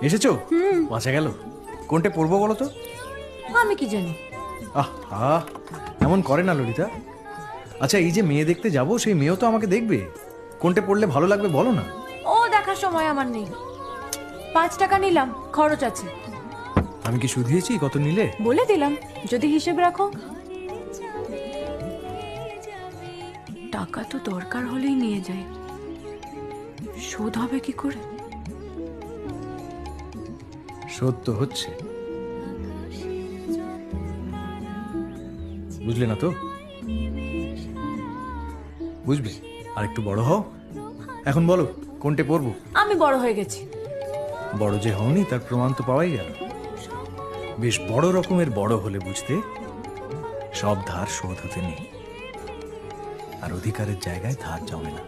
এসেছো? বাঁচা গেল। কোনটা পড়বো বলো তো? আমি কি জানি। আহা, এমন করে না ললিতা। আচ্ছা, এই যে মেয়ে দেখতে যাব, সেই মেয়েও তো আমাকে দেখবে। কোনটা পড়লে ভালো লাগবে বলো না। ও দেখার সময় আমার নেই। 5 টাকা নিলাম, খরচ আছে। আমি কি শুধিয়েছি কত নিলে? বলে দিলাম, যদি হিসেব রাখো। টাকা তো দরকার হলেই নিয়ে যায়, শোধ হবে কি করে? শোধ তো হচ্ছে, বুঝলে না তো? বুঝবে, আর একটু বড় হও। এখন বলো কোনটা পড়বো? আমি বড় হয়ে গেছি। বড় যে হওনি তার প্রমাণ তো পাওয়াই গেল। বেশ বড় রকমের বড় হলে বুঝতে সব ধার শোধ হতে নেই, আর অধিকারের জায়গায় ধার জমে না।